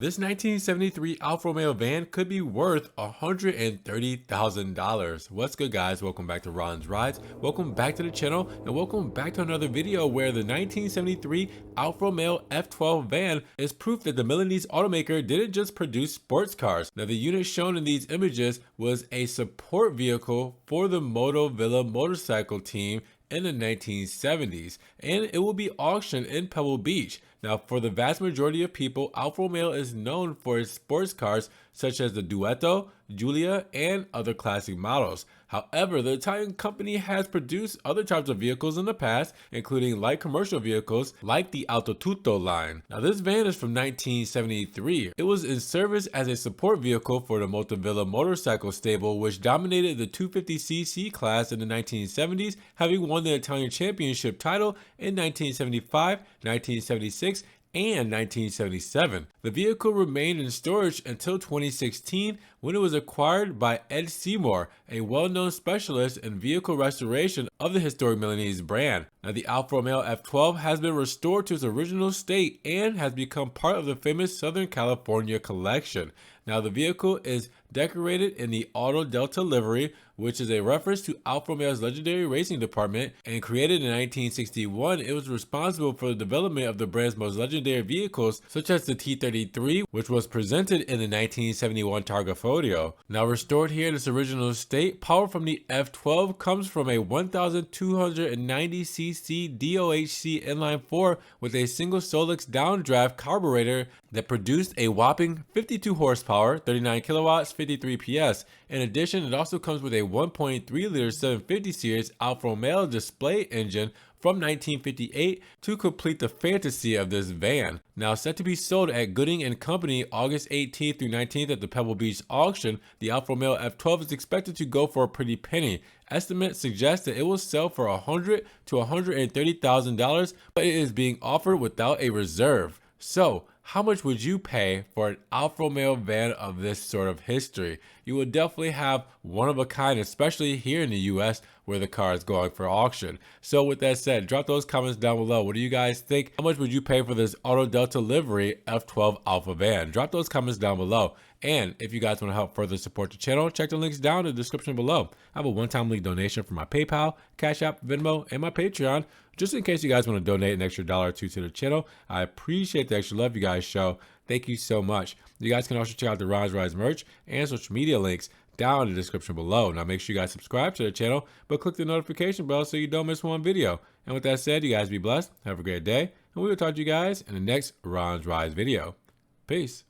This 1973 Alfa Romeo van could be worth $130,000. What's good, guys? Welcome back to Ron's Rides. Welcome back to the channel, and welcome back to another video where the 1973 Alfa Romeo F12 van is proof that the Milanese automaker didn't just produce sports cars. Now, the unit shown in these images was a support vehicle for the Moto Villa motorcycle team in the 1970s, and it will be auctioned in Pebble Beach. Now, for the vast majority of people, Alfa Romeo is known for its sports cars such as the Duetto, Giulia, and other classic models. However, the Italian company has produced other types of vehicles in the past, including light commercial vehicles like the Tutto line. Now, this van is from 1973. It was in service as a support vehicle for the Moto Villa motorcycle stable, which dominated the 250cc class in the 1970s, having won the Italian championship title in 1975, 1976, and 1977. The vehicle remained in storage until 2016 when it was acquired by Ed Seymour, a well-known specialist in vehicle restoration of the historic Milanese brand. Now, the Alfa Romeo F12 has been restored to its original state and has become part of the famous Southern California collection. Now, the vehicle is decorated in the Auto Delta livery, which is a reference to Alfa Romeo's legendary racing department, and created in 1961. It was responsible for the development of the brand's most legendary vehicles, such as the T33, which was presented in the 1971 Targa Folio. Now, restored here in its original state, power from the F12 comes from a 1290cc DOHC inline-4 with a single Solix downdraft carburetor that produced a whopping 52 horsepower, 39 kilowatts, 53 PS. In addition, it also comes with a 1.3-liter 750 series Alfa Romeo display engine from 1958 to complete the fantasy of this van. Now, set to be sold at Gooding & Company August 18th through 19th at the Pebble Beach auction, the Alfa Romeo F12 is expected to go for a pretty penny. Estimates suggest that it will sell for $100,000 to $130,000, but it is being offered without a reserve. So, how much would you pay for an Alfa Romeo van of this sort of history? You would definitely have one of a kind, especially here in the US where the car is going for auction. So with that said, drop those comments down below. What do you guys think? How much would you pay for this Auto Delta livery F12 Alfa van? Drop those comments down below. And if you guys want to help further support the channel, check the links down in the description below. I have a one-time link donation for my PayPal, Cash App, Venmo, and my Patreon, just in case you guys want to donate an extra $1 or $2 to the channel. I appreciate the extra love you guys show. Thank you so much. You guys can also check out the Ron's Rides merch and social media links down in the description below. Now make sure you guys subscribe to the channel, but click the notification bell so you don't miss one video. And with that said, you guys be blessed, have a great day, and we will talk to you guys in the next Ron's Rides video. Peace.